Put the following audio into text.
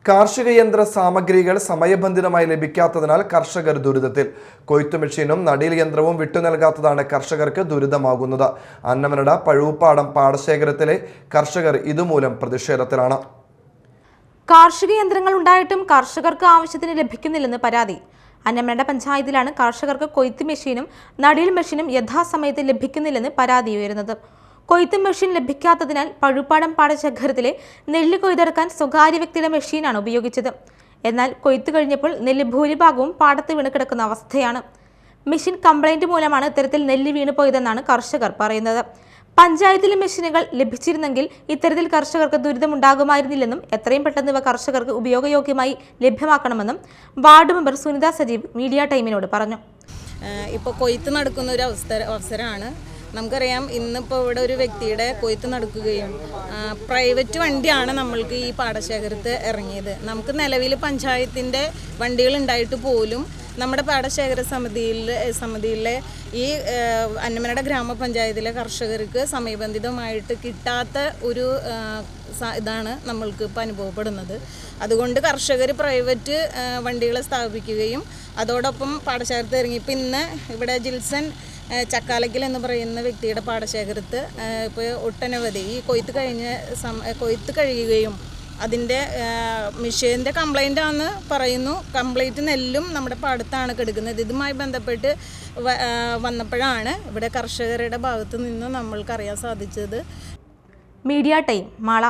കാർഷിക യന്ത്ര സാമഗ്രികൾ സമയബന്ധിതമായി ലഭിക്കാത്തതിനാൽ കർഷകർ ദുരിതത്തിൽ. കൊയ്ത്തു മെഷീനും നടീൽ യന്ത്രവും വിട്ടുനൽകാത്തതാണ് കർഷകർക്ക് ദുരിതമാകുന്നത്. അന്നമനട പഴുപ്പാടം പാടശേഖരത്തിലെ കർഷകർ ഇതുമൂലം പ്രതിഷേധത്തിലാണ്. കാർഷിക യന്ത്രങ്ങൾ ഉണ്ടായിട്ടും കർഷകർക്ക് ആവശ്യത്തിന് ലഭിക്കുന്നില്ലെന്ന് പരാതി. അന്നമനട പഞ്ചായത്തിലാണ് കർഷകർക്ക് കൊയ്ത്ത് മെഷീനും നടീൽ മെഷീനും യഥാസമയത്ത് ലഭിക്കുന്നില്ലെന്ന് പരാതി ഉയരുന്നത്. കൊയ്ത്ത് മെഷീൻ ലഭിക്കാത്തതിനാൽ പഴുപ്പാടം പാടശേഖരത്തിലെ നെല്ല് കൊയ്തെടുക്കാൻ സ്വകാര്യ വ്യക്തിയുടെ മെഷീനാണ് ഉപയോഗിച്ചത്. എന്നാൽ കൊയ്ത്ത് കഴിഞ്ഞപ്പോൾ നെല്ല് ഭൂരിഭാഗവും പാടത്ത് വീണ് കിടക്കുന്ന അവസ്ഥയാണ്. മെഷീൻ കംപ്ലൈന്റ് മൂലമാണ് ഇത്തരത്തിൽ നെല്ല് വീണു പോയതെന്നാണ് കർഷകർ പറയുന്നത്. പഞ്ചായത്തിലെ മെഷീനുകൾ ലഭിച്ചിരുന്നെങ്കിൽ ഇത്തരത്തിൽ കർഷകർക്ക് ദുരിതമുണ്ടാകുമായിരുന്നില്ലെന്നും എത്രയും പെട്ടെന്ന് ഇവ കർഷകർക്ക് ഉപയോഗയോഗ്യമായി ലഭ്യമാക്കണമെന്നും ward member Sunitha Sajeev media ടൈമിനോട് പറഞ്ഞു. ഇപ്പോൾ കൊയ്ത്ത് നടക്കുന്ന ഒരു അവസരമാണ്. നമുക്കറിയാം, ഇന്നിപ്പോൾ ഇവിടെ ഒരു വ്യക്തിയുടെ കൊയ്ത്ത് നടക്കുകയും പ്രൈവറ്റ് വണ്ടിയാണ് നമ്മൾക്ക് ഈ പാടശേഖരത്ത് ഇറങ്ങിയത്. നമുക്ക് നിലവിൽ പഞ്ചായത്തിൻ്റെ വണ്ടികൾ ഉണ്ടായിട്ട് പോലും നമ്മുടെ പാടശേഖര സമിതിയിലെ ഈ അന്നമനട ഗ്രാമപഞ്ചായത്തിലെ കർഷകർക്ക് സമയബന്ധിതമായിട്ട് കിട്ടാത്ത ഒരു ഇതാണ് നമ്മൾക്ക് ഇപ്പോൾ അനുഭവപ്പെടുന്നത്. അതുകൊണ്ട് കർഷകർ പ്രൈവറ്റ് വണ്ടികളെ സ്ഥാപിക്കുകയും അതോടൊപ്പം പാടശേഖരത്ത് ഇറങ്ങി. ഇപ്പം ഇന്ന് ഇവിടെ ജിൽസൺ ചക്കാലക്കൽ എന്ന് പറയുന്ന വ്യക്തിയുടെ പാടശേഖരത്ത് ഇപ്പോൾ ഒട്ടനവധി ഈ കൊയ്ത്ത് കഴിയുകയും അതിൻ്റെ മെഷീൻ്റെ കംപ്ലൈൻ്റ് ആണെന്ന് പറയുന്നു. കംപ്ലൈൻറ്റ് നെല്ലും നമ്മുടെ പാടത്താണ് കിടക്കുന്നത്. ഇതുമായി ബന്ധപ്പെട്ട് വന്നപ്പോഴാണ് ഇവിടെ കർഷകരുടെ ഭാഗത്തു നിന്ന് നമ്മൾക്കറിയാൻ സാധിച്ചത്. Media time Mala.